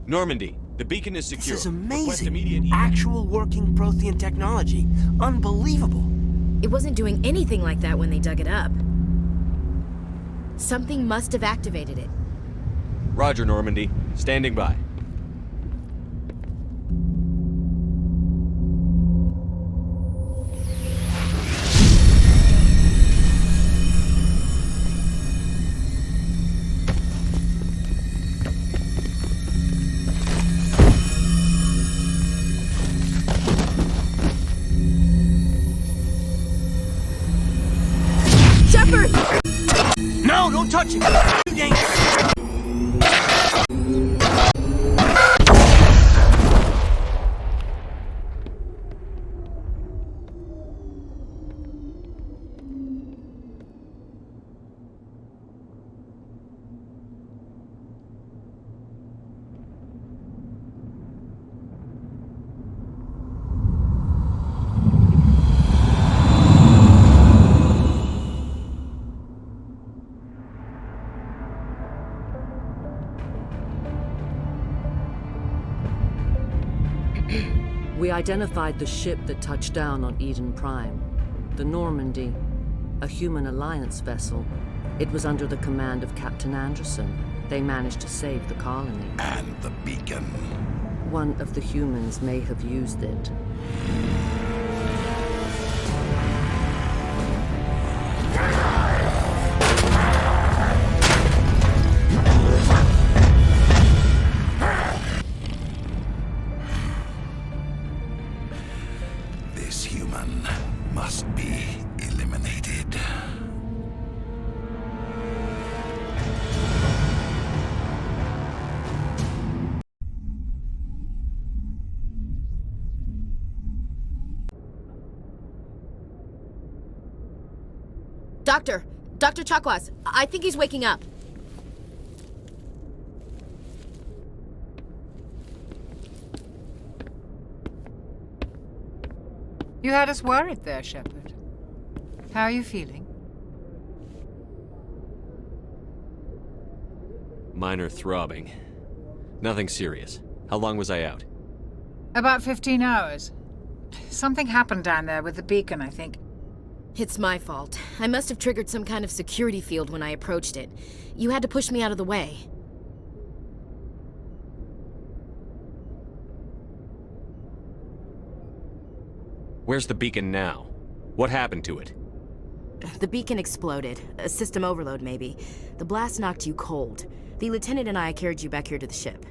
Normandy, the beacon is secure. This is Request amazing. immediate evac. Actual working Prothean technology. Unbelievable. It wasn't doing anything like that when they dug it up. Something must have activated it. Roger, Normandy. Standing by. Shepard! No, don't touch it! Too dangerous! We identified the ship that touched down on Eden Prime. The Normandy, a human alliance vessel. It was under the command of Captain Anderson. They managed to save the colony. And the beacon. One of the humans may have used it. This human must be eliminated. Dr. Chakwas, I think he's waking up. You had us worried there, Shepard. How are you feeling? Minor throbbing. Nothing serious. How long was I out? About 15 hours. Something happened down there with the beacon, I think. It's my fault. I must have triggered some kind of security field when I approached it. You had to push me out of the way. Where's the beacon now? What happened to it? The beacon exploded. A system overload, maybe. The blast knocked you cold. The lieutenant and I carried you back here to the ship.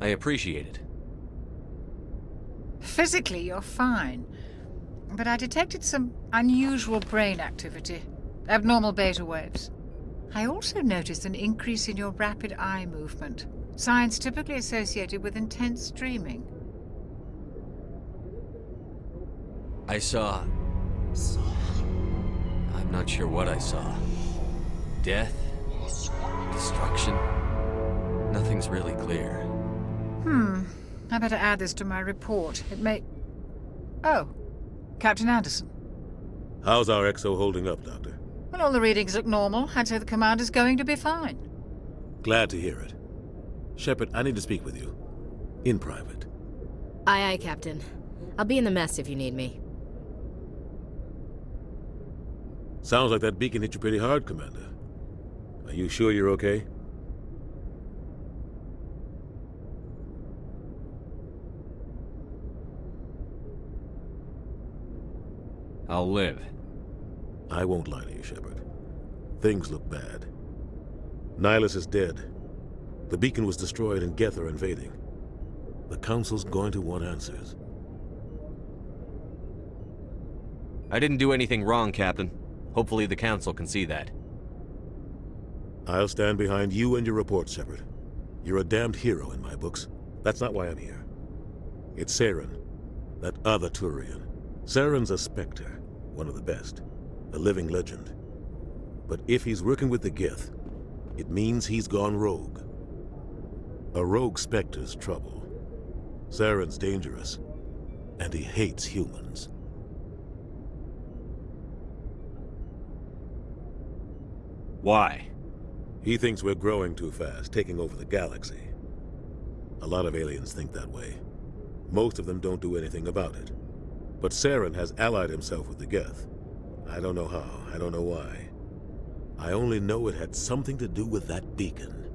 I appreciate it. Physically, you're fine. But I detected some unusual brain activity. Abnormal beta waves. I also noticed an increase in your rapid eye movement. Signs typically associated with intense dreaming. I saw... I'm not sure what I saw. Death? Destruction? Nothing's really clear. I better add this to my report. It may... Oh, Captain Anderson. How's our XO holding up, Doctor? Well, all the readings look normal. I'd say the commander's going to be fine. Glad to hear it. Shepard, I need to speak with you. In private. Aye, aye, Captain. I'll be in the mess if you need me. Sounds like that beacon hit you pretty hard, Commander. Are you sure you're okay? I'll live. I won't lie to you, Shepard. Things look bad. Nihilus is dead. The beacon was destroyed and Geth are invading. The Council's going to want answers. I didn't do anything wrong, Captain. Hopefully the Council can see that. I'll stand behind you and your report, Shepard. You're a damned hero in my books. That's not why I'm here. It's Saren, that other Turian. Saren's a Spectre, one of the best. A living legend. But if he's working with the Geth, it means he's gone rogue. A rogue Spectre's trouble. Saren's dangerous, and he hates humans. Why? He thinks we're growing too fast, taking over the galaxy. A lot of aliens think that way. Most of them don't do anything about it. But Saren has allied himself with the Geth. I don't know how, I don't know why. I only know it had something to do with that beacon.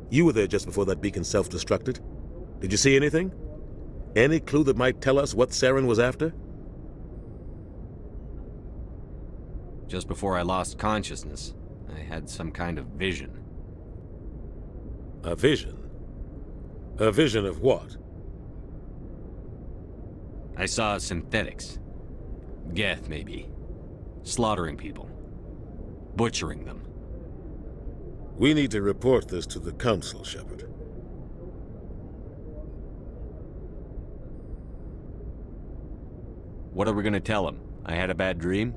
You were there just before that beacon self-destructed. Did you see anything? Any clue that might tell us what Saren was after? Just before I lost consciousness, I had some kind of vision. A vision? A vision of what? I saw synthetics. Geth, maybe. Slaughtering people. Butchering them. We need to report this to the Council, Shepard. What are we gonna tell him? I had a bad dream?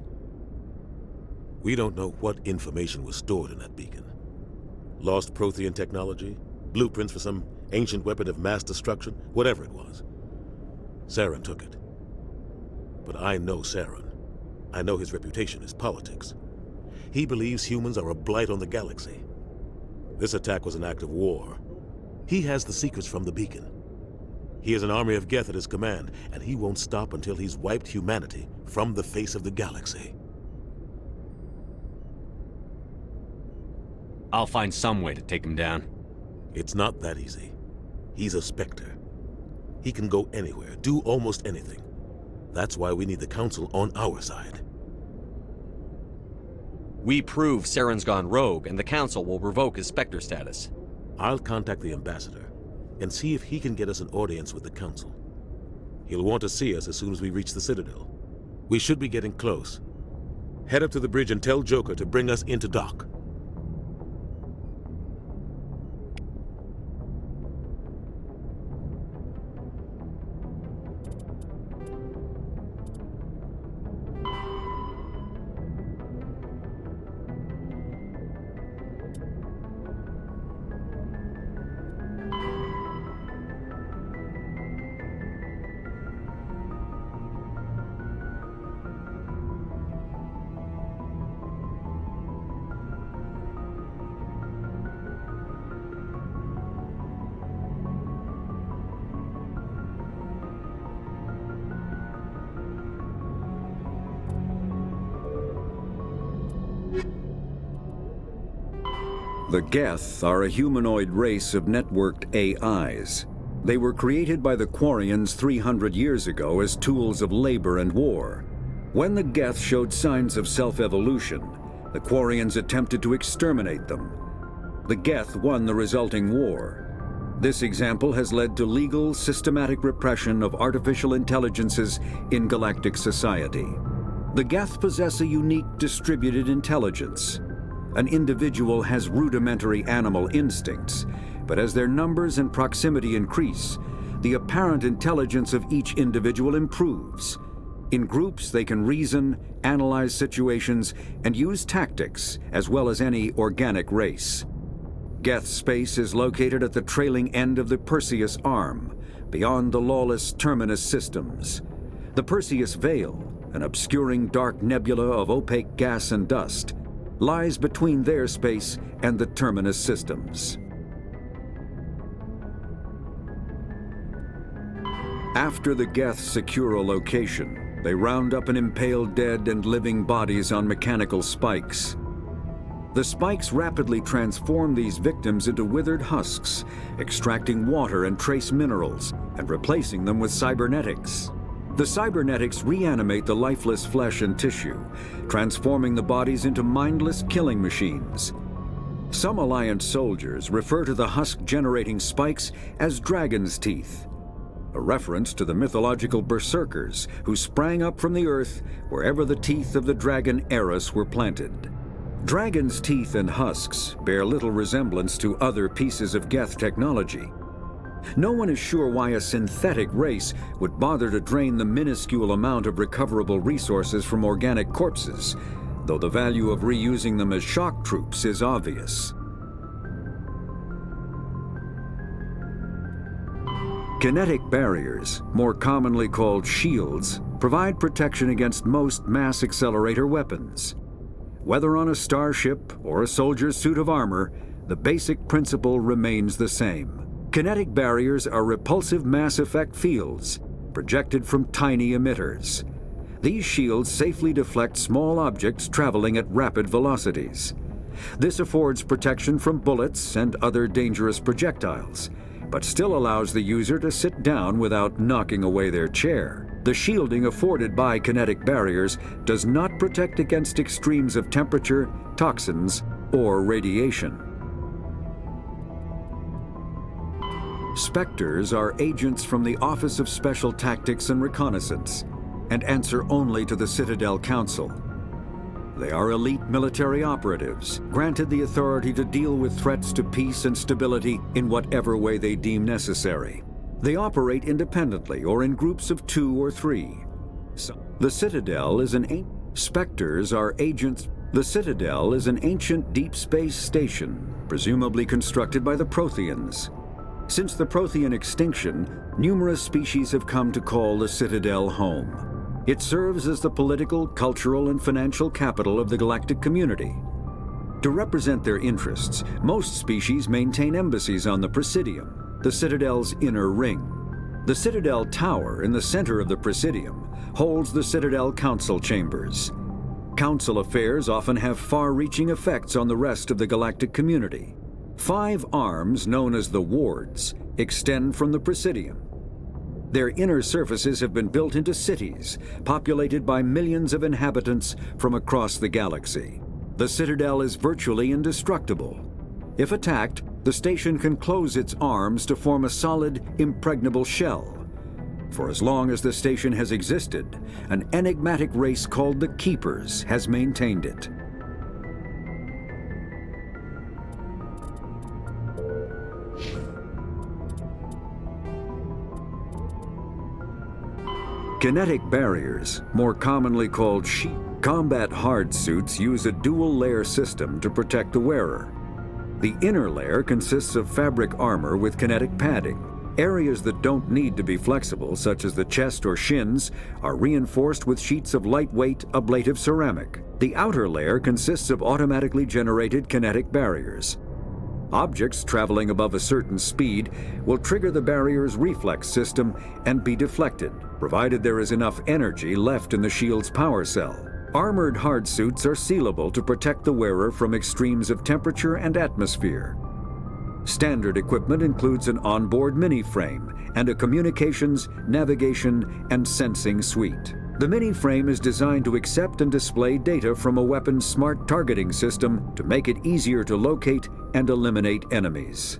We don't know what information was stored in that beacon. Lost Prothean technology? Blueprints for some ancient weapon of mass destruction? Whatever it was. Saren took it. But I know Saren. I know his reputation is politics. He believes humans are a blight on the galaxy. This attack was an act of war. He has the secrets from the beacon. He has an army of Geth at his command, and he won't stop until he's wiped humanity from the face of the galaxy. I'll find some way to take him down. It's not that easy. He's a Spectre. He can go anywhere, do almost anything. That's why we need the Council on our side. We prove Saren's gone rogue, and the Council will revoke his Spectre status. I'll contact the Ambassador and see if he can get us an audience with the Council. He'll want to see us as soon as we reach the Citadel. We should be getting close. Head up to the bridge and tell Joker to bring us into dock. The Geth are a humanoid race of networked AIs. They were created by the Quarians 300 years ago as tools of labor and war. When the Geth showed signs of self-evolution, the Quarians attempted to exterminate them. The Geth won the resulting war. This example has led to legal, systematic repression of artificial intelligences in galactic society. The Geth possess a unique distributed intelligence. An individual has rudimentary animal instincts, but as their numbers and proximity increase, the apparent intelligence of each individual improves. In groups, they can reason, analyze situations, and use tactics, as well as any organic race. Geth space is located at the trailing end of the Perseus Arm, beyond the lawless Terminus systems. The Perseus Veil, an obscuring dark nebula of opaque gas and dust, lies between their space and the Terminus systems. After the Geth secure a location, they round up and impale dead and living bodies on mechanical spikes. The spikes rapidly transform these victims into withered husks, extracting water and trace minerals, and replacing them with cybernetics. The cybernetics reanimate the lifeless flesh and tissue, transforming the bodies into mindless killing machines. Some Alliance soldiers refer to the husk-generating spikes as dragon's teeth, a reference to the mythological berserkers who sprang up from the earth wherever the teeth of the dragon Eris were planted. Dragon's teeth and husks bear little resemblance to other pieces of Geth technology. No one is sure why a synthetic race would bother to drain the minuscule amount of recoverable resources from organic corpses, though the value of reusing them as shock troops is obvious. Kinetic barriers, more commonly called shields, provide protection against most mass accelerator weapons. whether on a starship or a soldier's suit of armor, the basic principle remains the same. Kinetic barriers are repulsive mass effect fields, projected from tiny emitters. These shields safely deflect small objects traveling at rapid velocities. This affords protection from bullets and other dangerous projectiles, but still allows the user to sit down without knocking away their chair. The shielding afforded by kinetic barriers does not protect against extremes of temperature, toxins, or radiation. Spectres are agents from the Office of Special Tactics and Reconnaissance, and answer only to the Citadel Council. They are elite military operatives, granted the authority to deal with threats to peace and stability in whatever way they deem necessary. They operate independently or in groups of 2 or 3. The Citadel is Spectres are agents. The Citadel is an ancient deep space station, presumably constructed by the Protheans. Since the Prothean extinction, numerous species have come to call the Citadel home. It serves as the political, cultural, and financial capital of the galactic community. To represent their interests, most species maintain embassies on the Presidium, the Citadel's inner ring. The Citadel Tower in the center of the Presidium holds the Citadel Council chambers. Council affairs often have far-reaching effects on the rest of the galactic community. 5 arms, known as the Wards, extend from the Presidium. Their inner surfaces have been built into cities, populated by millions of inhabitants from across the galaxy. The Citadel is virtually indestructible. If attacked, the station can close its arms to form a solid, impregnable shell. For as long as the station has existed, an enigmatic race called the Keepers has maintained it. Kinetic barriers, more commonly called combat hard suits, use a dual-layer system to protect the wearer. The inner layer consists of fabric armor with kinetic padding. Areas that don't need to be flexible, such as the chest or shins, are reinforced with sheets of lightweight, ablative ceramic. The outer layer consists of automatically generated kinetic barriers. Objects traveling above a certain speed will trigger the barrier's reflex system and be deflected, provided there is enough energy left in the shield's power cell. Armored hard suits are sealable to protect the wearer from extremes of temperature and atmosphere. Standard equipment includes an onboard mini-frame and a communications, navigation, and sensing suite. The mini-frame is designed to accept and display data from a weapon's smart targeting system to make it easier to locate and eliminate enemies.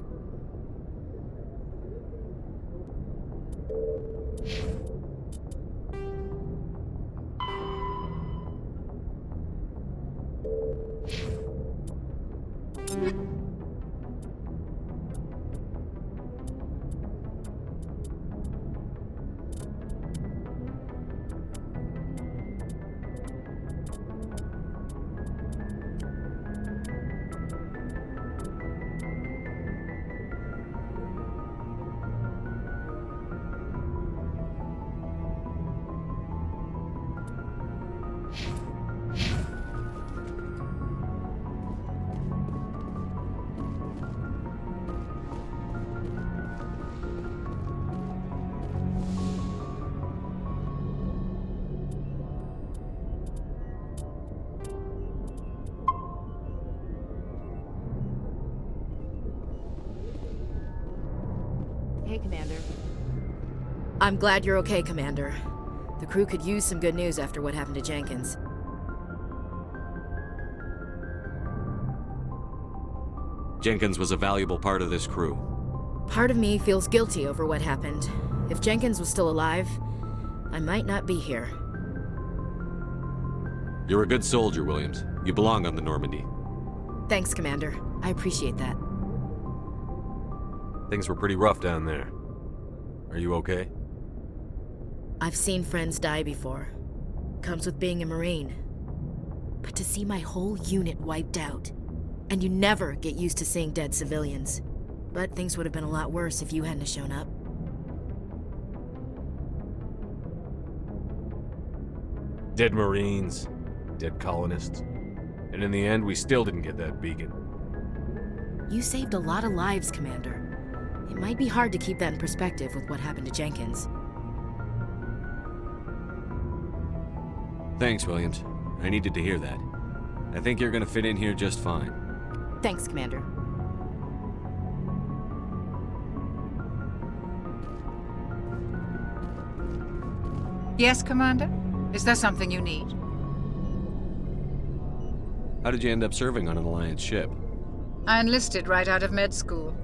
Hey, Commander. I'm glad you're okay, Commander. The crew could use some good news after what happened to Jenkins. Jenkins was a valuable part of this crew. Part of me feels guilty over what happened. If Jenkins was still alive, I might not be here. You're a good soldier, Williams. You belong on the Normandy. Thanks, Commander. I appreciate that. Things were pretty rough down there. Are you okay? I've seen friends die before. Comes with being a Marine. But to see my whole unit wiped out, and you never get used to seeing dead civilians. But things would have been a lot worse if you hadn't shown up. Dead Marines, dead colonists. And in the end, we still didn't get that beacon. You saved a lot of lives, Commander. It might be hard to keep that in perspective with what happened to Jenkins. Thanks, Williams. I needed to hear that. I think you're gonna fit in here just fine. Thanks, Commander. Yes, Commander? Is there something you need? How did you end up serving on an Alliance ship? I enlisted right out of med school.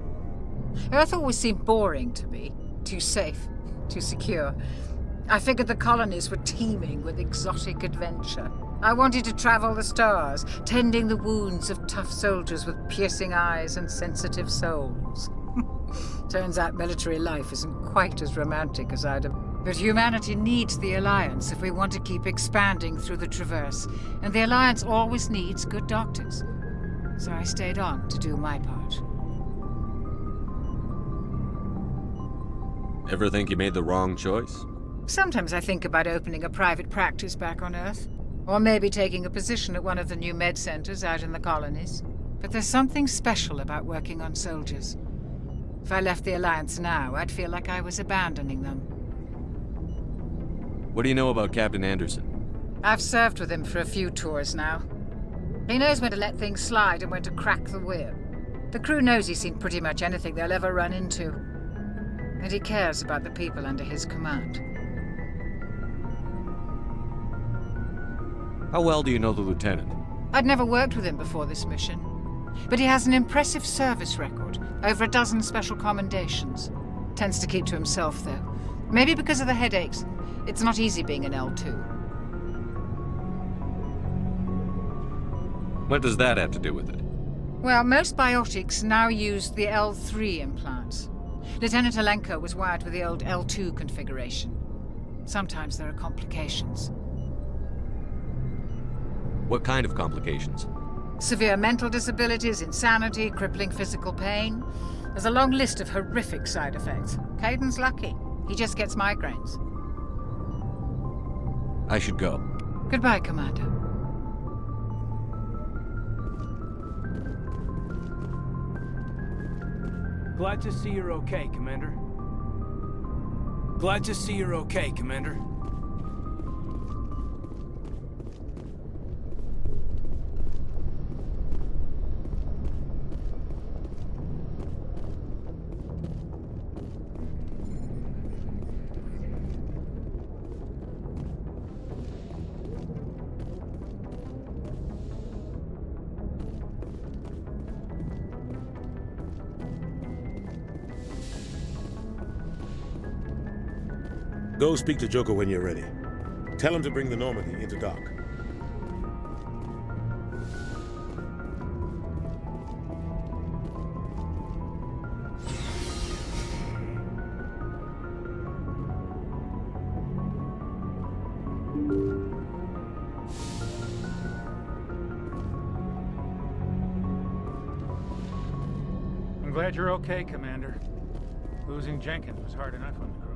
Earth always seemed boring to me. Too safe, too secure. I figured the colonies were teeming with exotic adventure. I wanted to travel the stars, tending the wounds of tough soldiers with piercing eyes and sensitive souls. Turns out military life isn't quite as romantic as I'd have. But humanity needs the Alliance if we want to keep expanding through the Traverse, and the Alliance always needs good doctors. So I stayed on to do my part. Ever think you made the wrong choice? Sometimes I think about opening a private practice back on Earth, or maybe taking a position at one of the new med centers out in the colonies. But there's something special about working on soldiers. If I left the Alliance now, I'd feel like I was abandoning them. What do you know about Captain Anderson? I've served with him for a few tours now. He knows when to let things slide and when to crack the whip. The crew knows he's seen pretty much anything they'll ever run into. And he cares about the people under his command. How well do you know the Lieutenant? I'd never worked with him before this mission. But he has an impressive service record, over a dozen special commendations. Tends to keep to himself, though. Maybe because of the headaches. It's not easy being an L2. What does that have to do with it? Well, most biotics now use the L3 implants. Lieutenant Alenko was wired with the old L2 configuration. Sometimes there are complications. What kind of complications? Severe mental disabilities, insanity, crippling physical pain. There's a long list of horrific side effects. Caden's lucky. He just gets migraines. I should go. Goodbye, Commander. Glad to see you're okay, Commander. Glad to see you're okay, Commander. Go speak to Joker when you're ready. Tell him to bring the Normandy into dock. I'm glad you're okay, Commander. Losing Jenkins was hard enough on the crew.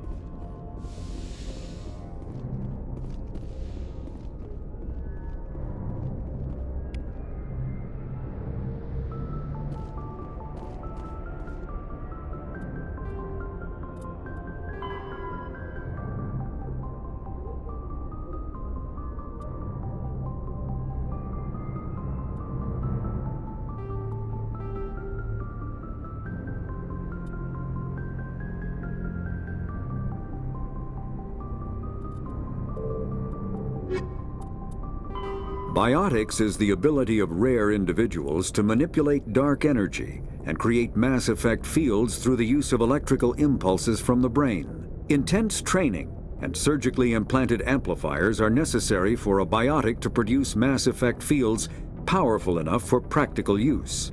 Biotics is the ability of rare individuals to manipulate dark energy and create mass effect fields through the use of electrical impulses from the brain. Intense training and surgically implanted amplifiers are necessary for a biotic to produce mass effect fields powerful enough for practical use.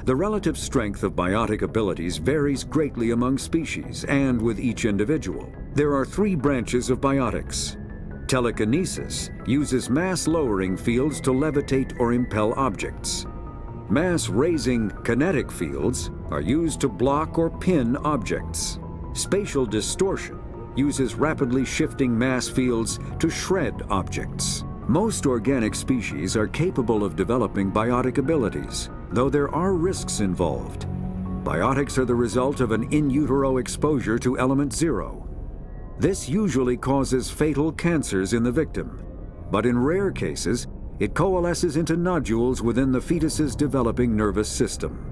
The relative strength of biotic abilities varies greatly among species and with each individual. There are 3 branches of biotics. Telekinesis uses mass-lowering fields to levitate or impel objects. Mass-raising kinetic fields are used to block or pin objects. Spatial distortion uses rapidly shifting mass fields to shred objects. Most organic species are capable of developing biotic abilities, though there are risks involved. Biotics are the result of an in utero exposure to element 0. This usually causes fatal cancers in the victim, but in rare cases, it coalesces into nodules within the fetus's developing nervous system.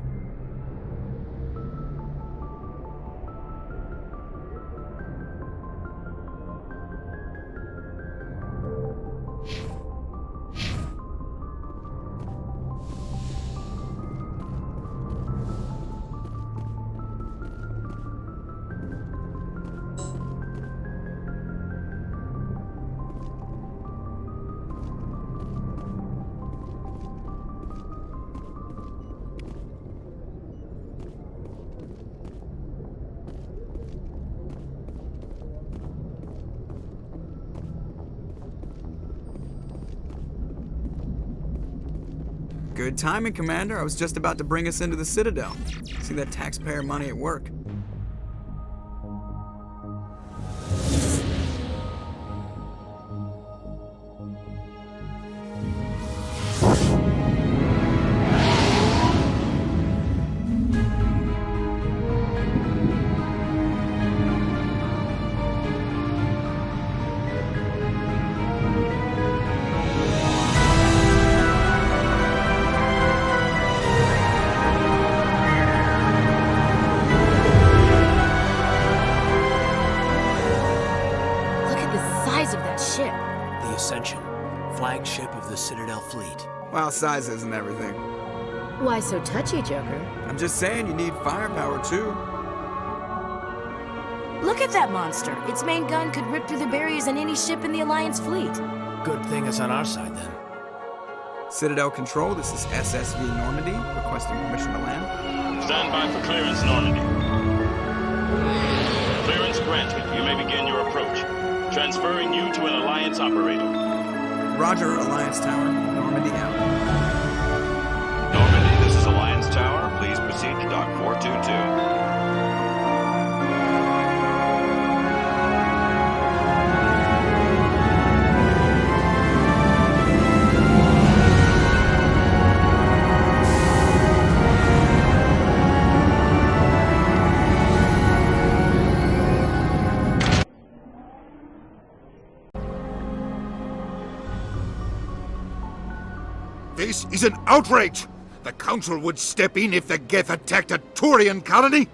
Good timing, Commander. I was just about to bring us into the Citadel. See that taxpayer money at work. Flagship of the Citadel fleet. Well, size isn't everything. Why so touchy, Joker? I'm just saying you need firepower, too. Look at that monster. Its main gun could rip through the barriers in any ship in the Alliance fleet. Good thing it's on our side, then. Citadel Control, this is SSV Normandy, requesting permission to land. Stand by for clearance, Normandy. Clearance granted. You may begin your approach. Transferring you to an Alliance operator. Roger, Alliance Tower. Normandy out. Normandy, this is Alliance Tower. Please proceed to Dock 422. This is an outrage! The Council would step in if the Geth attacked a Turian colony?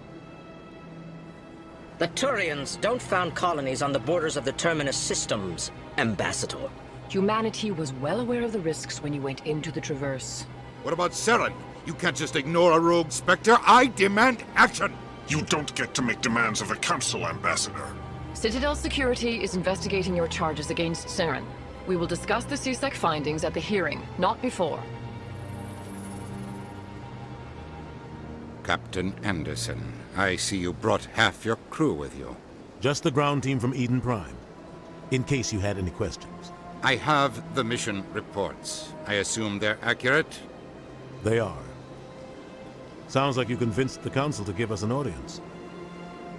The Turians don't found colonies on the borders of the Terminus systems, Ambassador. Humanity was well aware of the risks when you went into the Traverse. What about Saren? You can't just ignore a rogue Spectre. I demand action! You don't get to make demands of the Council, Ambassador. Citadel Security is investigating your charges against Saren. We will discuss the CSEC findings at the hearing, not before. Captain Anderson, I see you brought half your crew with you. Just the ground team from Eden Prime, in case you had any questions. I have the mission reports. I assume they're accurate? They are. Sounds like you convinced the Council to give us an audience.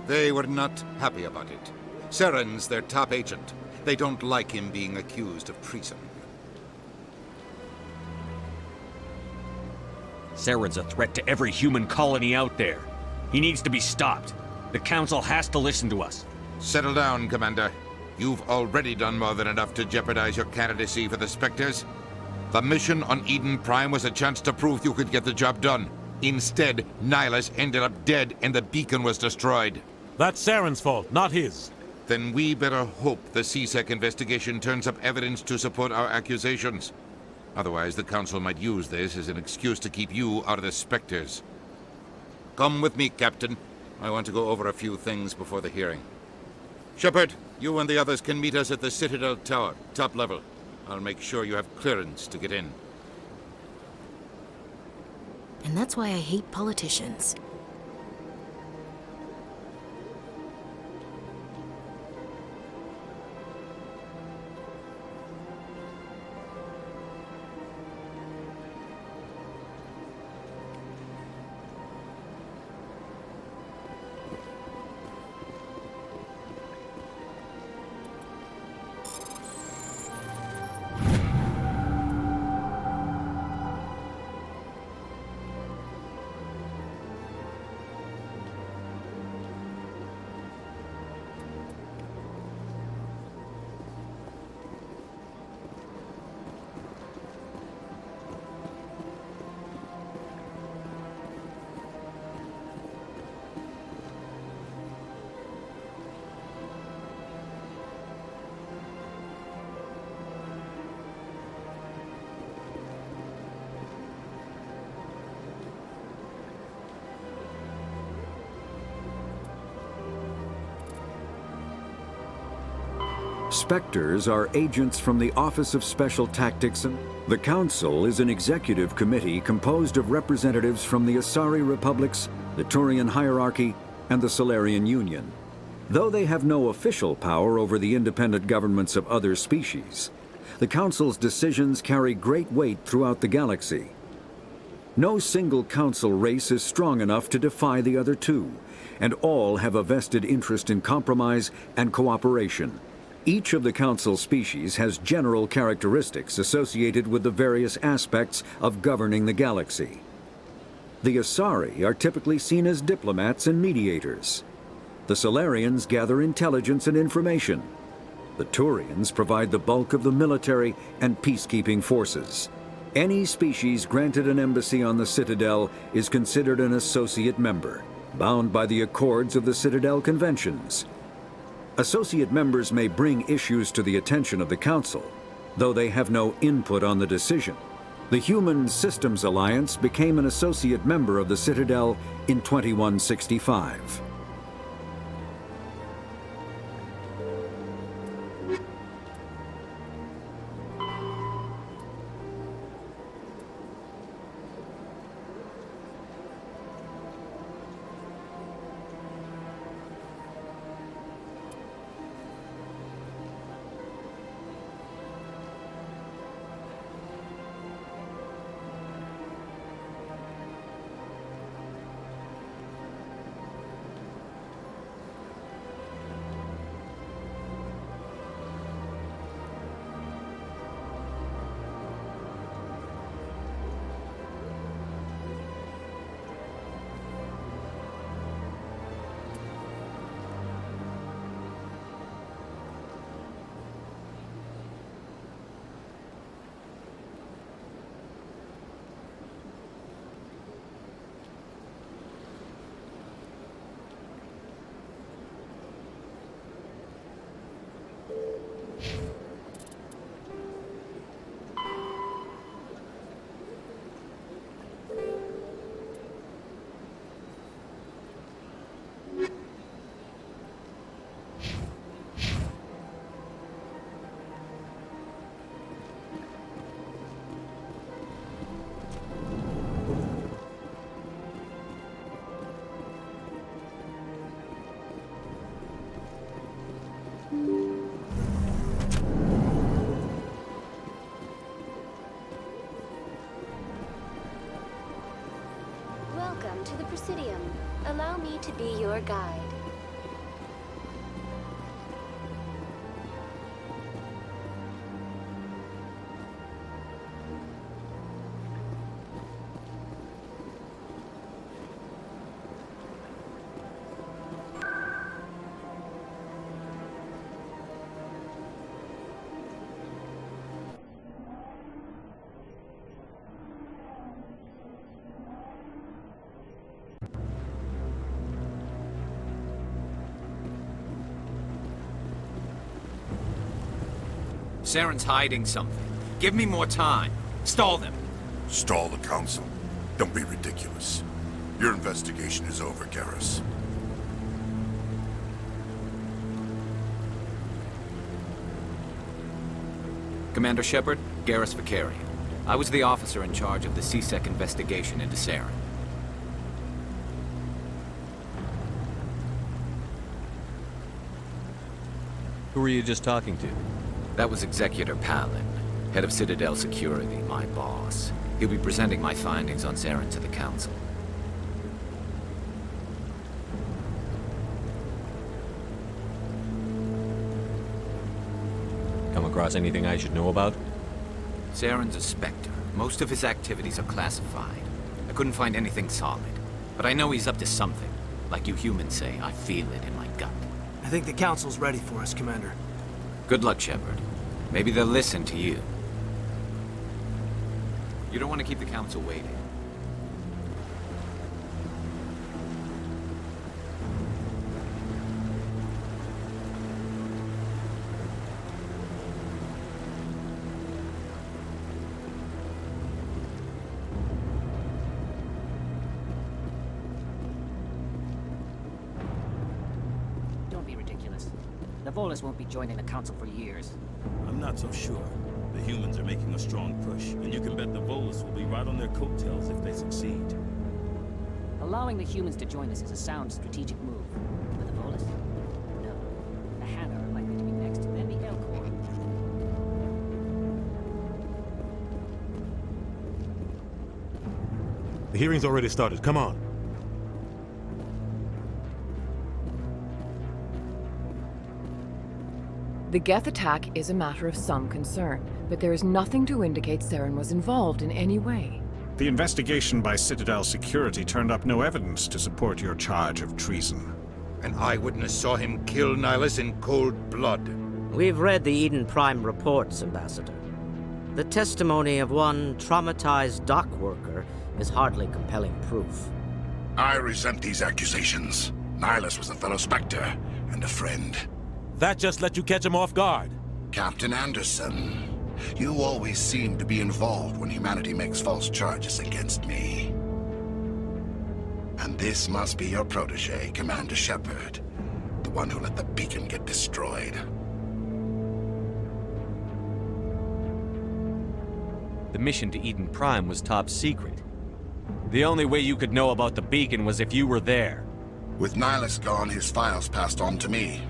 They were not happy about it. Saren's their top agent. They don't like him being accused of treason. Saren's a threat to every human colony out there. He needs to be stopped. The Council has to listen to us. Settle down, Commander. You've already done more than enough to jeopardize your candidacy for the Spectres. The mission on Eden Prime was a chance to prove you could get the job done. Instead, Nihilus ended up dead and the beacon was destroyed. That's Saren's fault, not his. Then we better hope the CSEC investigation turns up evidence to support our accusations. Otherwise, the Council might use this as an excuse to keep you out of the Spectres. Come with me, Captain. I want to go over a few things before the hearing. Shepard, you and the others can meet us at the Citadel Tower, top level. I'll make sure you have clearance to get in. And that's why I hate politicians. Spectres are agents from the Office of Special Tactics, and the Council is an executive committee composed of representatives from the Asari Republics, the Turian Hierarchy, and the Solarian Union. Though they have no official power over the independent governments of other species, the Council's decisions carry great weight throughout the galaxy. No single Council race is strong enough to defy the other two, and all have a vested interest in compromise and cooperation. Each of the Council species has general characteristics associated with the various aspects of governing the galaxy. The Asari are typically seen as diplomats and mediators. The Solarians gather intelligence and information. The Turians provide the bulk of the military and peacekeeping forces. Any species granted an embassy on the Citadel is considered an associate member, bound by the accords of the Citadel Conventions. Associate members may bring issues to the attention of the Council, though they have no input on the decision. The Human Systems Alliance became an associate member of the Citadel in 2165. Welcome to the Presidium. Allow me to be your guide. Saren's hiding something. Give me more time. Stall them. Stall the Council? Don't be ridiculous. Your investigation is over, Garrus. Commander Shepard, Garrus Vakarian. I was the officer in charge of the C-Sec investigation into Saren. Who were you just talking to? That was Executor Palin, head of Citadel Security, my boss. He'll be presenting my findings on Saren to the Council. Come across anything I should know about? Saren's a Spectre. Most of his activities are classified. I couldn't find anything solid. But I know he's up to something. Like you humans say, I feel it in my gut. I think the Council's ready for us, Commander. Good luck, Shepard. Maybe they'll listen to you. You don't want to keep the Council waiting. Don't be ridiculous. The Volus won't be joining the Council for years. I'm not so sure. The humans are making a strong push, and you can bet the Volus will be right on their coattails if they succeed. Allowing the humans to join us is a sound strategic move. But the Volus? No. The Hanna are likely to be next, then the Elcor. The hearing's already started. Come on. The Geth attack is a matter of some concern, but there is nothing to indicate Saren was involved in any way. The investigation by Citadel Security turned up no evidence to support your charge of treason. An eyewitness saw him kill Nihilus in cold blood. We've read the Eden Prime reports, Ambassador. The testimony of one traumatized dock worker is hardly compelling proof. I resent these accusations. Nihilus was a fellow Spectre and a friend. That just let you catch him off guard. Captain Anderson, you always seem to be involved when humanity makes false charges against me. And this must be your protege, Commander Shepard, the one who let the beacon get destroyed. The mission to Eden Prime was top secret. The only way you could know about the beacon was if you were there. With Nihilus gone, his files passed on to me.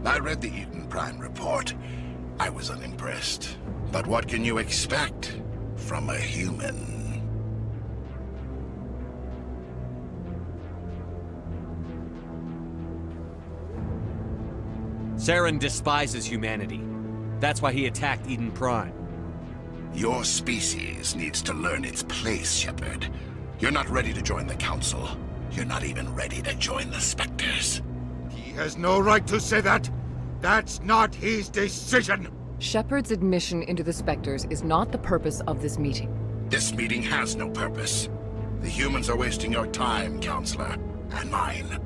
I read the Eden Prime report. I was unimpressed. But what can you expect from a human? Saren despises humanity. That's why he attacked Eden Prime. Your species needs to learn its place, Shepard. You're not ready to join the Council. You're not even ready to join the Spectres. He has no right to say that. That's not his decision. Shepard's admission into the Spectres is not the purpose of this meeting. This meeting has no purpose. The humans are wasting your time, Counselor, and mine.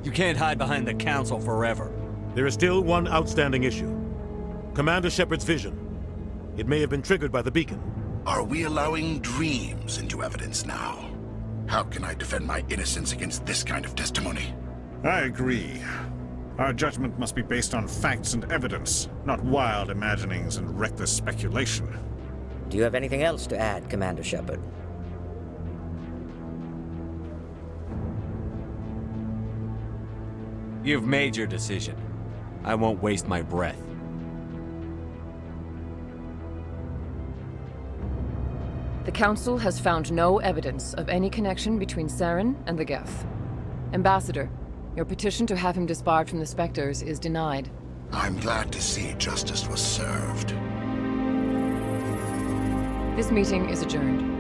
You can't hide behind the Council forever. There is still one outstanding issue. Commander Shepard's vision. It may have been triggered by the beacon. Are we allowing dreams into evidence now? How can I defend my innocence against this kind of testimony? I agree. Our judgment must be based on facts and evidence, not wild imaginings and reckless speculation. Do you have anything else to add, Commander Shepard? You've made your decision. I won't waste my breath. The Council has found no evidence of any connection between Saren and the Geth. Ambassador, your petition to have him disbarred from the Spectres is denied. I'm glad to see justice was served. This meeting is adjourned.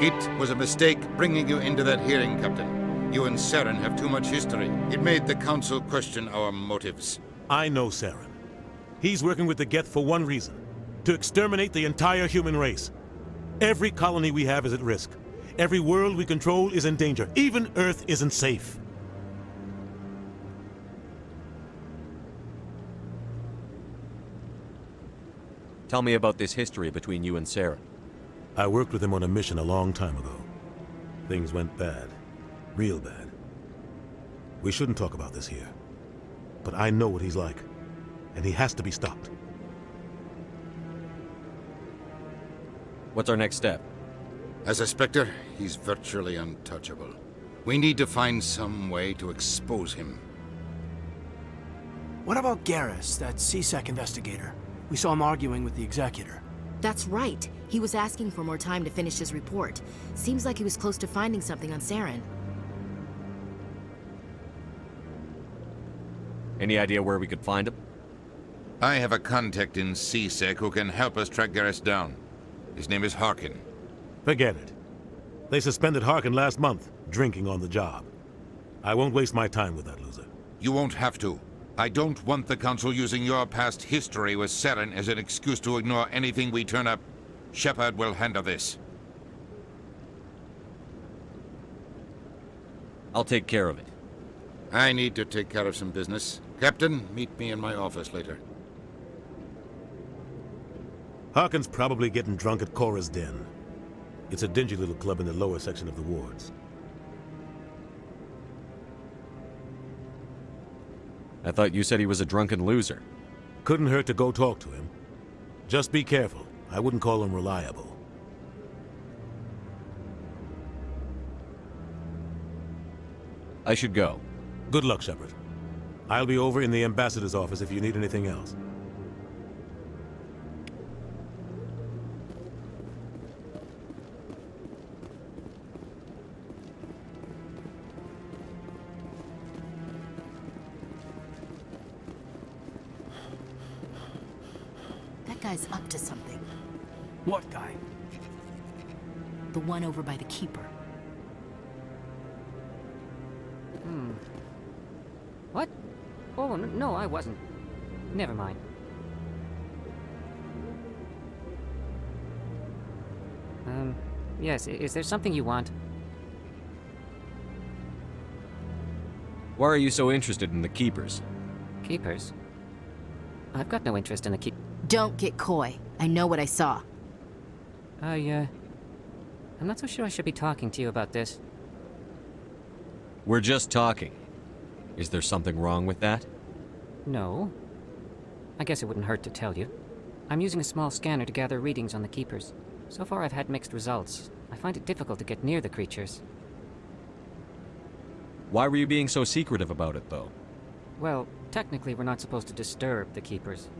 It was a mistake bringing you into that hearing, Captain. You and Saren have too much history. It made the Council question our motives. I know Saren. He's working with the Geth for one reason. To exterminate the entire human race. Every colony we have is at risk. Every world we control is in danger. Even Earth isn't safe. Tell me about this history between you and Saren. I worked with him on a mission a long time ago. Things went bad. Real bad. We shouldn't talk about this here. But I know what he's like. And he has to be stopped. What's our next step? As a Spectre, he's virtually untouchable. We need to find some way to expose him. What about Garrus, that C-Sec investigator? We saw him arguing with the Executor. That's right. He was asking for more time to finish his report. Seems like he was close to finding something on Saren. Any idea where we could find him? I have a contact in C-Sec who can help us track Garrus down. His name is Harkin. Forget it. They suspended Harkin last month, drinking on the job. I won't waste my time with that loser. You won't have to. I don't want the Council using your past history with Saren as an excuse to ignore anything we turn up. Shepard will handle this. I'll take care of it. I need to take care of some business. Captain, meet me in my office later. Harkin's probably getting drunk at Cora's Den. It's a dingy little club in the lower section of the wards. I thought you said he was a drunken loser. Couldn't hurt to go talk to him. Just be careful. I wouldn't call him reliable. I should go. Good luck, Shepard. I'll be over in the ambassador's office if you need anything else. That guy's up to something. What guy? The one over by the Keeper. What? Oh, no, I wasn't. Never mind. Yes, is there something you want? Why are you so interested in the Keepers? Keepers? I've got no interest in the Don't get coy. I know what I saw. I'm not so sure I should be talking to you about this. We're just talking. Is there something wrong with that? No. I guess it wouldn't hurt to tell you. I'm using a small scanner to gather readings on the Keepers. So far I've had mixed results. I find it difficult to get near the creatures. Why were you being so secretive about it, though? Well, technically we're not supposed to disturb the Keepers.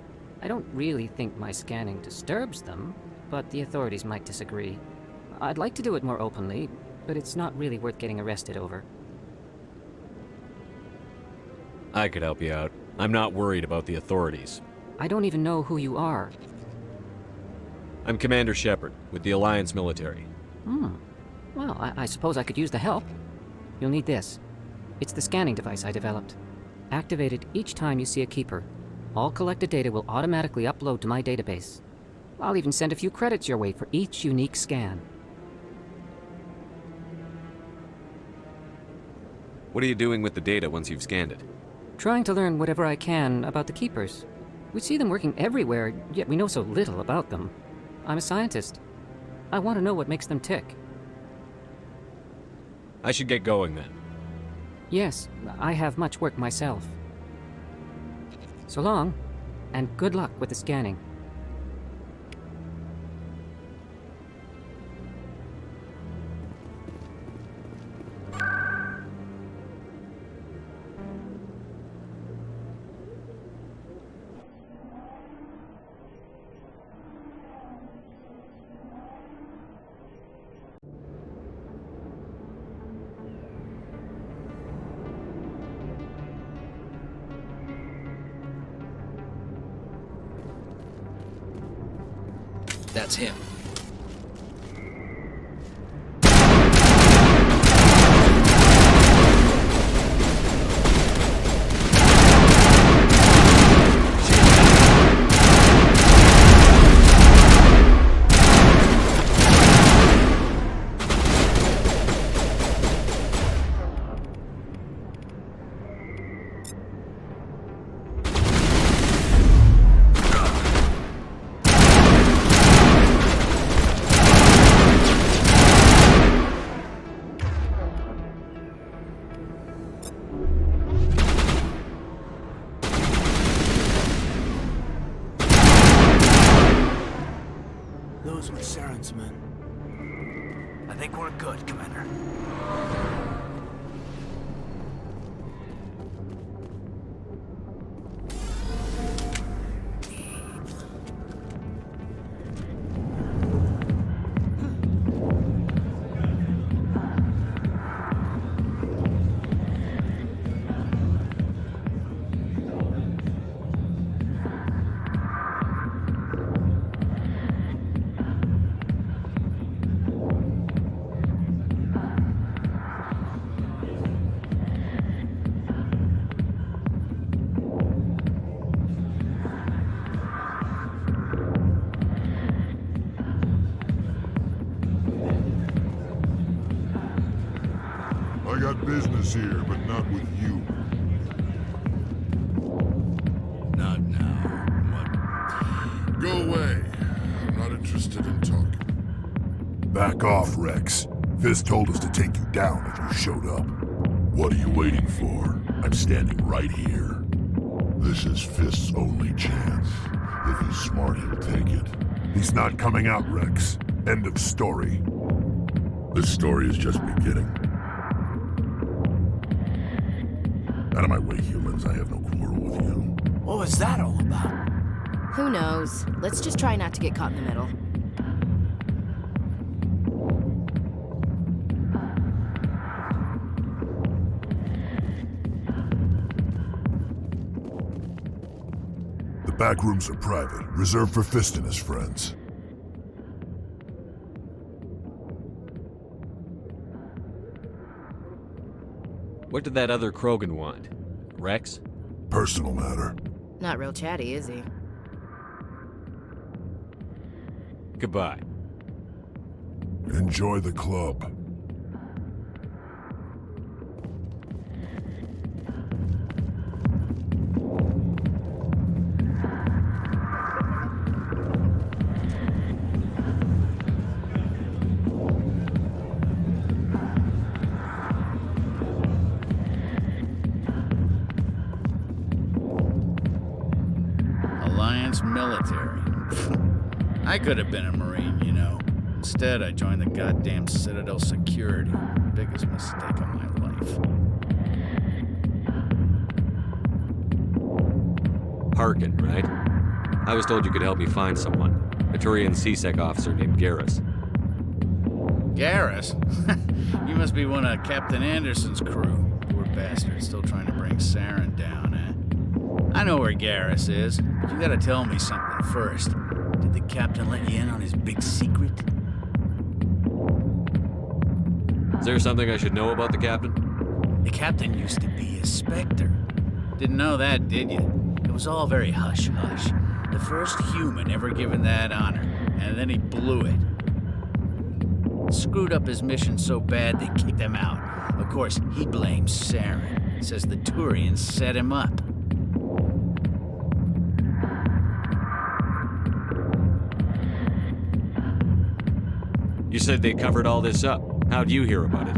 I don't really think my scanning disturbs them, but the authorities might disagree. I'd like to do it more openly, but it's not really worth getting arrested over. I could help you out. I'm not worried about the authorities. I don't even know who you are. I'm Commander Shepard, with the Alliance military. Well, I suppose I could use the help. You'll need this. It's the scanning device I developed. Activate it each time you see a Keeper. All collected data will automatically upload to my database. I'll even send a few credits your way for each unique scan. What are you doing with the data once you've scanned it? Trying to learn whatever I can about the Keepers. We see them working everywhere, yet we know so little about them. I'm a scientist. I want to know what makes them tick. I should get going then. Yes, I have much work myself. So long, and good luck with the scanning. That's him. Those were Saren's men. I think we're good, Commander. I got business here, but not with you. Back off, Rex. Fist told us to take you down if you showed up. What are you waiting for? I'm standing right here. This is Fist's only chance. If he's smart, he'll take it. He's not coming out, Rex. End of story. This story is just beginning. Out of my way, humans. I have no quarrel with you. What was that all about? Who knows? Let's just try not to get caught in the middle. The back rooms are private, reserved for Fist and his friends. What did that other Krogan want? Rex? Personal matter. Not real chatty, is he? Goodbye. Enjoy the club. Alliance military. I could have been a Marine, you know. Instead, I joined the goddamn Citadel security. Biggest mistake of my life. Harkin, right? I was told you could help me find someone. A Turian CSEC officer named Garrus. Garrus? You must be one of Captain Anderson's crew. Poor bastard, still trying to bring Saren down, eh? I know where Garrus is, but you gotta tell me something first. Did the captain let you in on his big secret? Is there something I should know about the captain? The captain used to be a Spectre. Didn't know that, did you? It was all very hush-hush. The first human ever given that honor, and then he blew it. Screwed up his mission so bad they kicked him out. Of course, he blames Saren. Says the Turians set him up. You said they covered all this up. How'd you hear about it?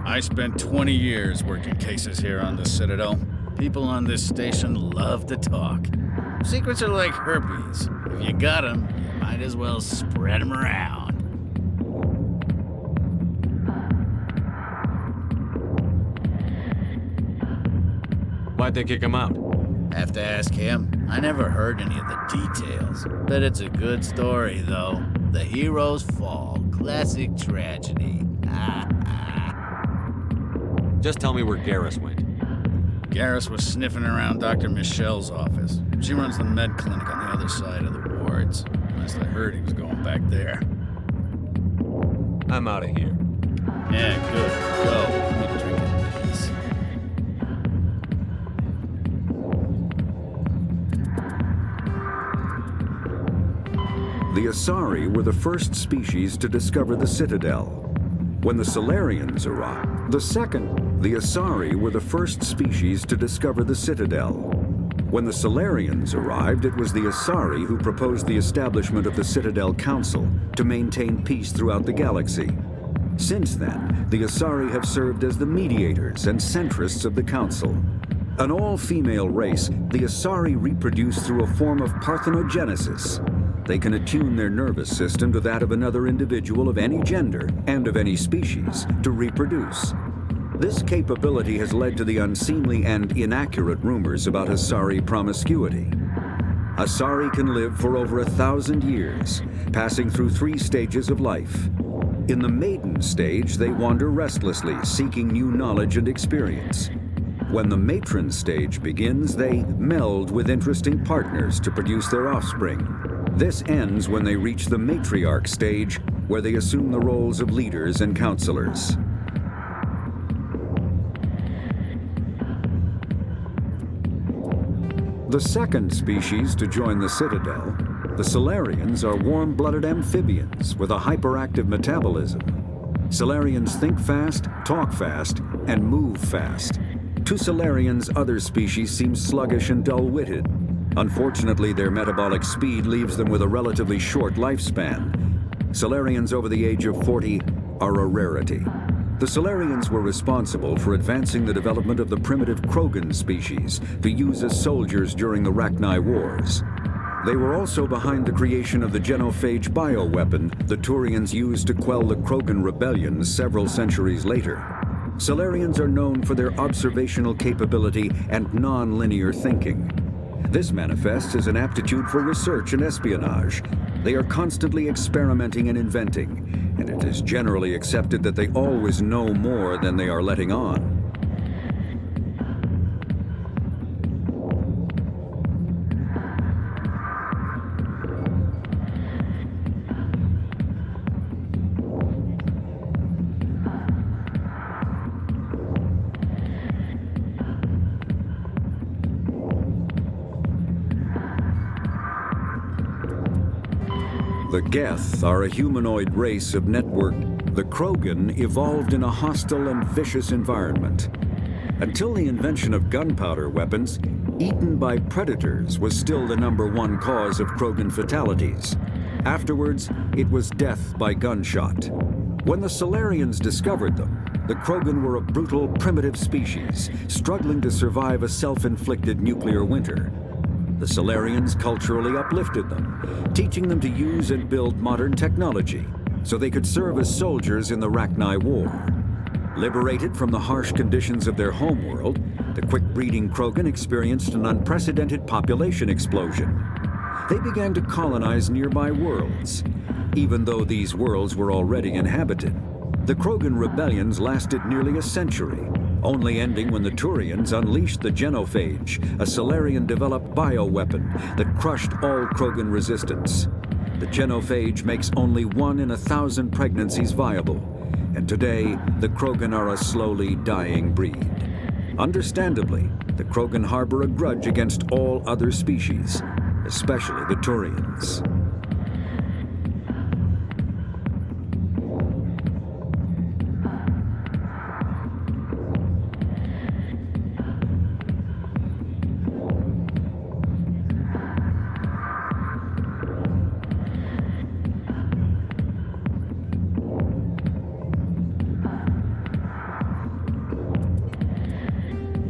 I spent 20 years working cases here on the Citadel. People on this station love to talk. Secrets are like herpes. If you got them, you might as well spread them around. Why'd they kick him out? Have to ask him. I never heard any of the details. Bet it's a good story, though. The heroes fall. Classic tragedy. Just tell me where Garrus went. Garrus was sniffing around Dr. Michelle's office. She runs the med clinic on the other side of the wards. Last I heard, he was going back there. I'm out of here. Yeah, good. Go. Let me drink it, please. The Asari were the first species to discover the Citadel. When the Salarians arrived, the Asari were the first species to discover the Citadel. When the Salarians arrived, it was the Asari who proposed the establishment of the Citadel Council to maintain peace throughout the galaxy. Since then, the Asari have served as the mediators and centrists of the Council. An all-female race, the Asari reproduce through a form of parthenogenesis. They can attune their nervous system to that of another individual of any gender and of any species to reproduce. This capability has led to the unseemly and inaccurate rumors about Asari promiscuity. Asari can live for over 1,000 years, passing through 3 stages of life. In the maiden stage, they wander restlessly, seeking new knowledge and experience. When the matron stage begins, they meld with interesting partners to produce their offspring. This ends when they reach the matriarch stage, where they assume the roles of leaders and counselors. The second species to join the Citadel, the Salarians, are warm-blooded amphibians with a hyperactive metabolism. Salarians think fast, talk fast, and move fast. To Salarians, other species seem sluggish and dull-witted. Unfortunately, their metabolic speed leaves them with a relatively short lifespan. Salarians over the age of 40 are a rarity. The Salarians were responsible for advancing the development of the primitive Krogan species to use as soldiers during the Rachni Wars. They were also behind the creation of the genophage bioweapon the Turians used to quell the Krogan rebellions several centuries later. Salarians are known for their observational capability and non-linear thinking. This manifests as an aptitude for research and espionage. They are constantly experimenting and inventing, and it is generally accepted that they always know more than they are letting on. The Geth are a humanoid race of network. The Krogan evolved in a hostile and vicious environment. Until the invention of gunpowder weapons, eaten by predators was still the #1 cause of Krogan fatalities. Afterwards, it was death by gunshot. When the Salarians discovered them, the Krogan were a brutal, primitive species, struggling to survive a self-inflicted nuclear winter. The Salarians culturally uplifted them, teaching them to use and build modern technology, so they could serve as soldiers in the Rachni War. Liberated from the harsh conditions of their homeworld, the quick-breeding Krogan experienced an unprecedented population explosion. They began to colonize nearby worlds. Even though these worlds were already inhabited, the Krogan rebellions lasted nearly a century, only ending when the Turians unleashed the genophage, a Salarian-developed bioweapon that crushed all Krogan resistance. The genophage makes only 1 in 1,000 pregnancies viable, and today the Krogan are a slowly dying breed. Understandably, the Krogan harbor a grudge against all other species, especially the Turians.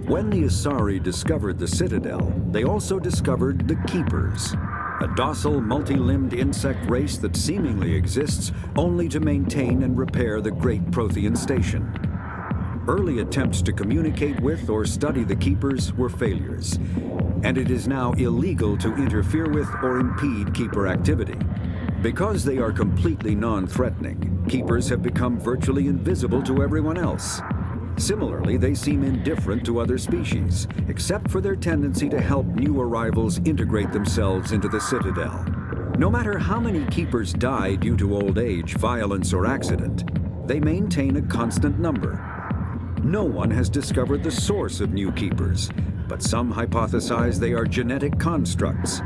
When the Asari discovered the Citadel, they also discovered the Keepers, a docile, multi-limbed insect race that seemingly exists only to maintain and repair the Great Prothean Station. Early attempts to communicate with or study the Keepers were failures, and it is now illegal to interfere with or impede Keeper activity. Because they are completely non-threatening, Keepers have become virtually invisible to everyone else. Similarly, they seem indifferent to other species, except for their tendency to help new arrivals integrate themselves into the Citadel. No matter how many Keepers die due to old age, violence, or accident, they maintain a constant number. No one has discovered the source of new Keepers, but some hypothesize they are genetic constructs.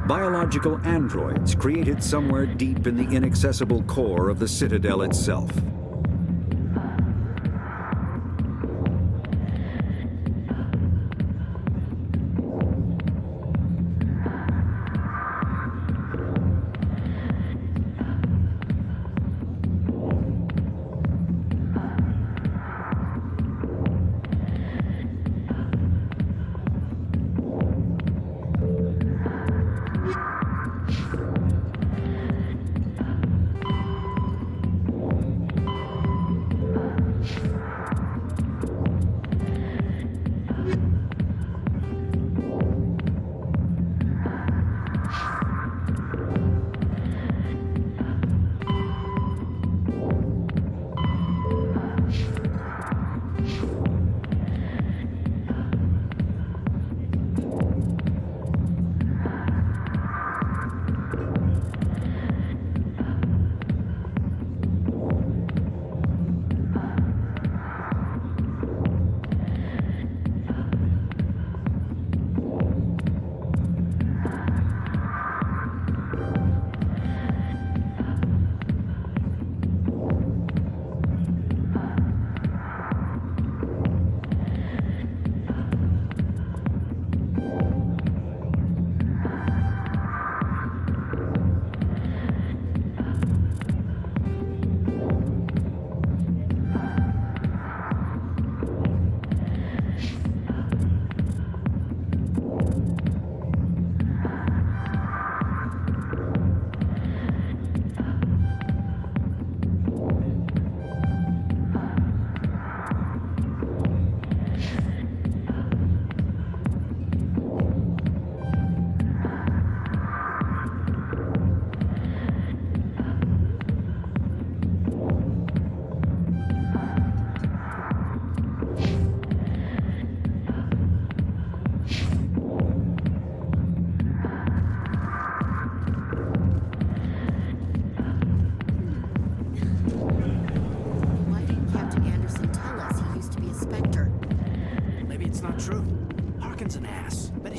Biological androids created somewhere deep in the inaccessible core of the Citadel itself.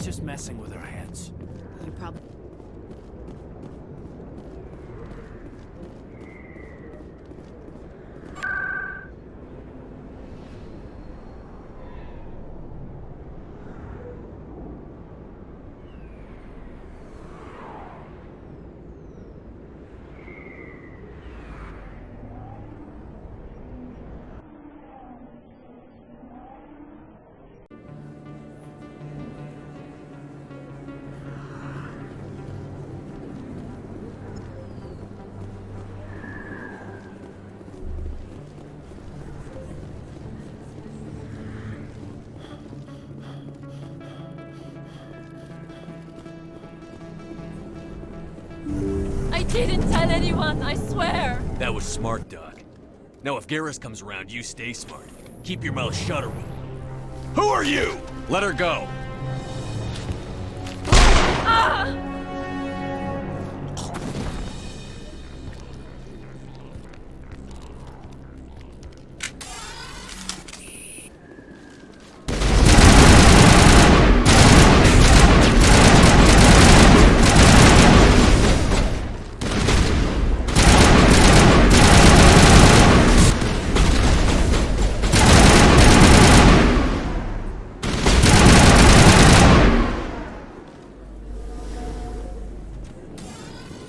He's just messing with our heads. You're probably... I didn't tell anyone, I swear! That was smart, Doc. Now if Garrus comes around, you stay smart. Keep your mouth shut, or Who are you? Let her go. Ah!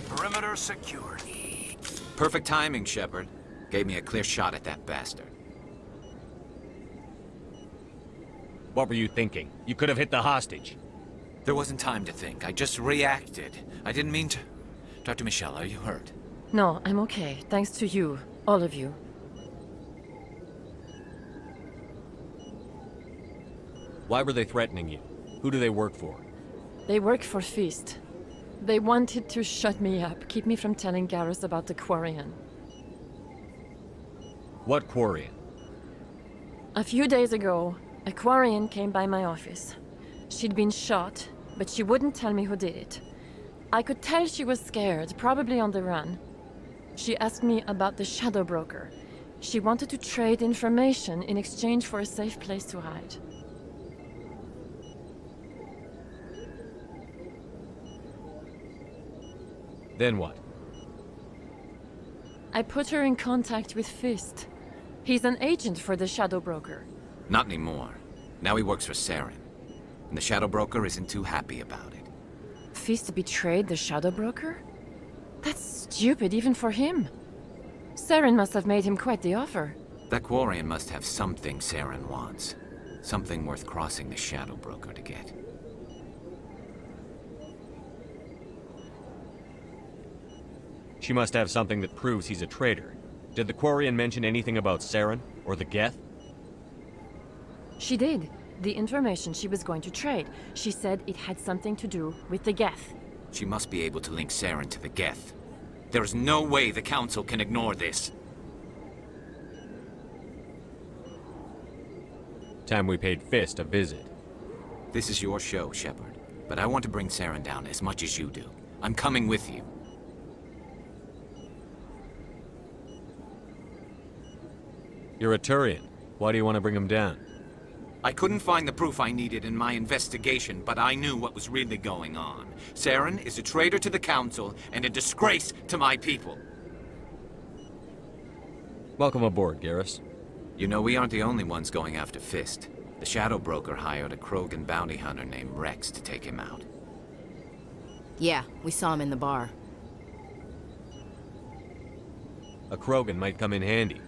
Perimeter secured. Perfect timing, Shepard. Gave me a clear shot at that bastard. What were you thinking? You could have hit the hostage. There wasn't time to think. I just reacted. I didn't mean to... Dr. Michelle, are you hurt? No, I'm okay. Thanks to you. All of you. Why were they threatening you? Who do they work for? They work for Feast. They wanted to shut me up, keep me from telling Garrus about the Quarian. What Quarian? A few days ago, a Quarian came by my office. She'd been shot, but she wouldn't tell me who did it. I could tell she was scared, probably on the run. She asked me about the Shadow Broker. She wanted to trade information in exchange for a safe place to hide. Then what? I put her in contact with Fist. He's an agent for the Shadow Broker. Not anymore. Now he works for Saren. And the Shadow Broker isn't too happy about it. Fist betrayed the Shadow Broker? That's stupid even for him. Saren must have made him quite the offer. That Quarian must have something Saren wants. Something worth crossing the Shadow Broker to get. She must have something that proves he's a traitor. Did the Quarian mention anything about Saren or the Geth? She did. The information she was going to trade. She said it had something to do with the Geth. She must be able to link Saren to the Geth. There's no way the Council can ignore this. Time we paid Fist a visit. This is your show, Shepard. But I want to bring Saren down as much as you do. I'm coming with you. You're a Turian. Why do you want to bring him down? I couldn't find the proof I needed in my investigation, but I knew what was really going on. Saren is a traitor to the Council and a disgrace to my people. Welcome aboard, Garrus. You know, we aren't the only ones going after Fist. The Shadow Broker hired a Krogan bounty hunter named Rex to take him out. Yeah, we saw him in the bar. A Krogan might come in handy.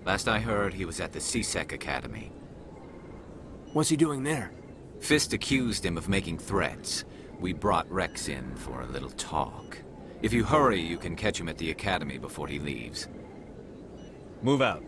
Last I heard, he was at the C-Sec Academy. What's he doing there? Fist accused him of making threats. We brought Rex in for a little talk. If you hurry, you can catch him at the Academy before he leaves. Move out.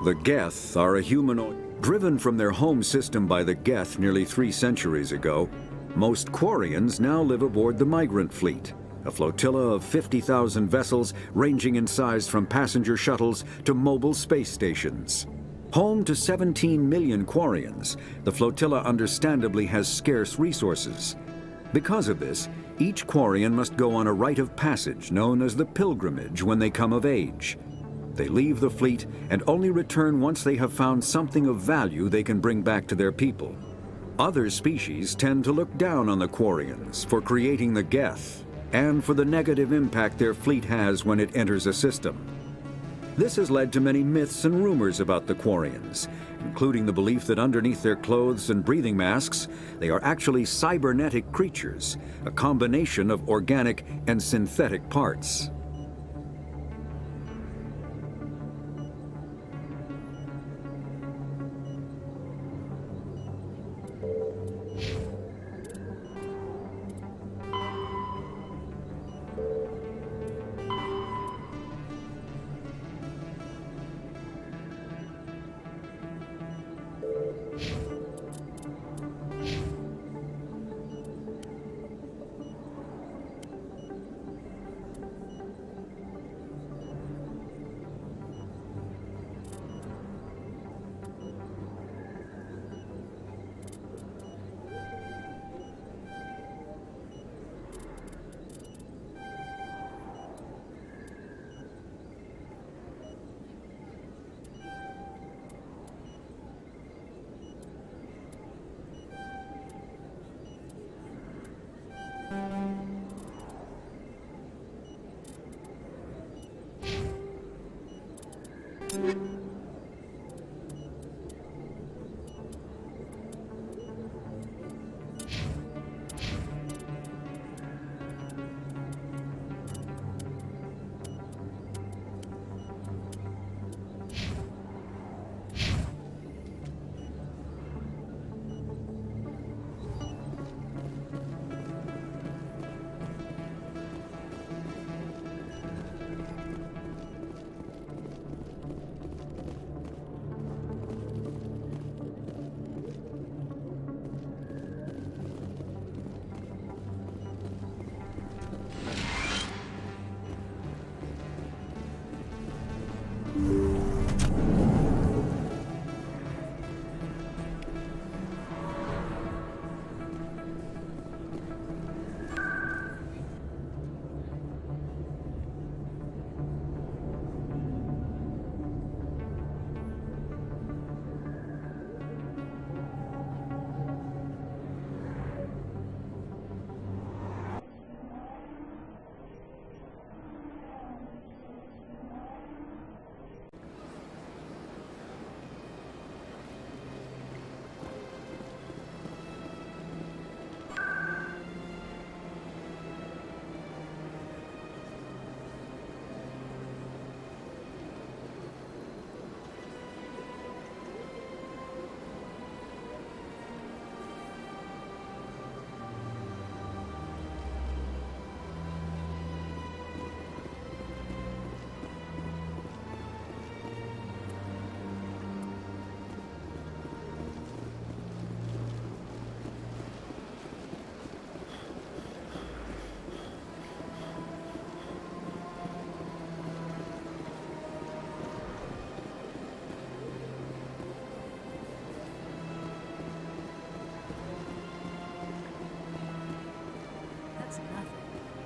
The Geth are a humanoid. Driven from their home system by the Geth nearly 3 centuries ago, most Quarians now live aboard the migrant fleet, a flotilla of 50,000 vessels ranging in size from passenger shuttles to mobile space stations. Home to 17 million Quarians, the flotilla understandably has scarce resources. Because of this, each Quarian must go on a rite of passage known as the pilgrimage when they come of age. They leave the fleet and only return once they have found something of value they can bring back to their people. Other species tend to look down on the Quarians for creating the Geth and for the negative impact their fleet has when it enters a system. This has led to many myths and rumors about the Quarians, including the belief that underneath their clothes and breathing masks, they are actually cybernetic creatures, a combination of organic and synthetic parts.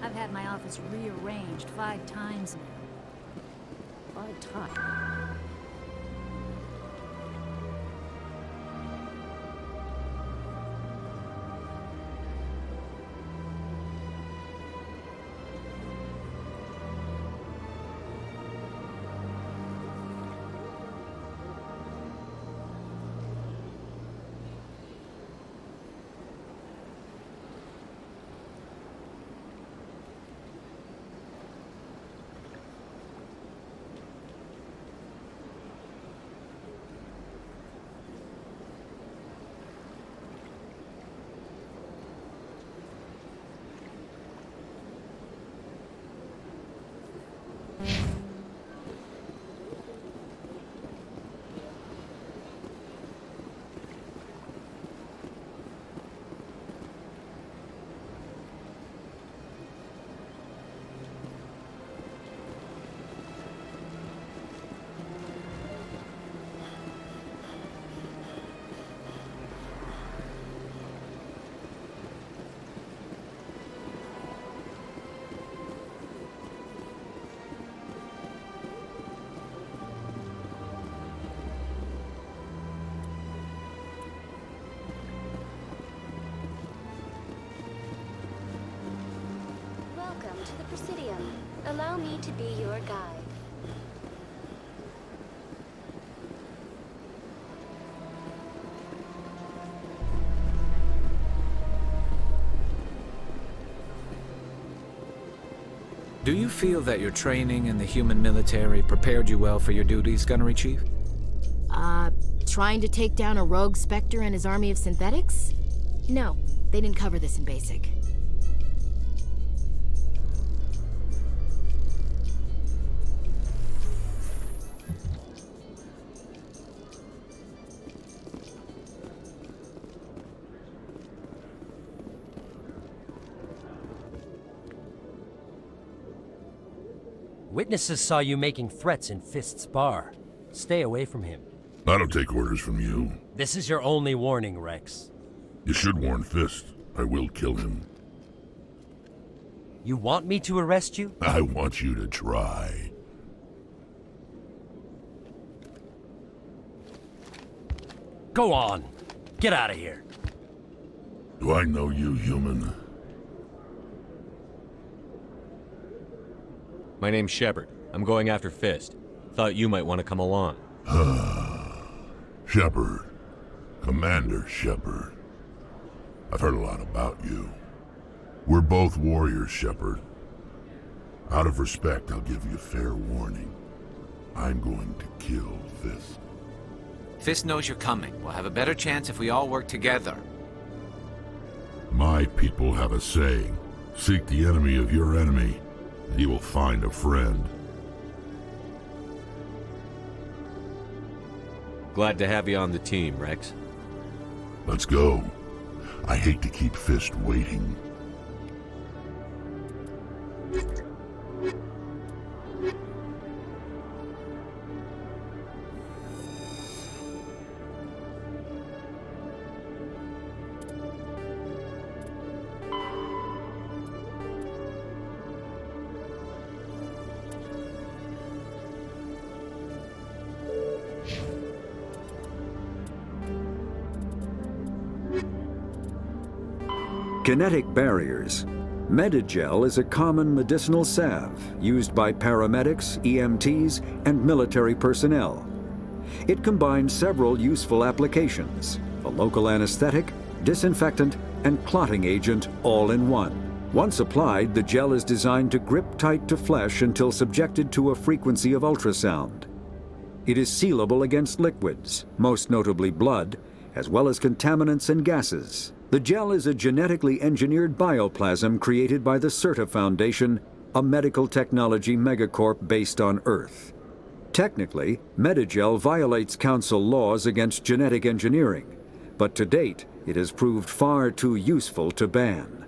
I've had my office rearranged 5 times now. 5 times? Welcome to the Presidium. Allow me to be your guide. Do you feel that your training in the human military prepared you well for your duties, Gunnery Chief? Trying to take down a rogue Spectre and his army of synthetics? No, they didn't cover this in basic. Witnesses saw you making threats in Fist's bar. Stay away from him. I don't take orders from you. This is your only warning, Rex. You should warn Fist. I will kill him. You want me to arrest you? I want you to try. Go on. Get out of here. Do I know you, human? My name's Shepard. I'm going after Fist. Thought you might want to come along. Shepard. Commander Shepard. I've heard a lot about you. We're both warriors, Shepard. Out of respect, I'll give you fair warning. I'm going to kill Fist. Fist knows you're coming. We'll have a better chance if we all work together. My people have a saying. Seek the enemy of your enemy, and you will find a friend. Glad to have you on the team, Rex. Let's go. I hate to keep Fist waiting. Kinetic barriers. Medigel is a common medicinal salve used by paramedics, EMTs, and military personnel. It combines several useful applications: a local anesthetic, disinfectant, and clotting agent all in one. Once applied, the gel is designed to grip tight to flesh until subjected to a frequency of ultrasound. It is sealable against liquids, most notably blood, as well as contaminants and gases. The gel is a genetically engineered bioplasm created by the CERTA Foundation, a medical technology megacorp based on Earth. Technically, Medigel violates Council laws against genetic engineering, but to date, it has proved far too useful to ban.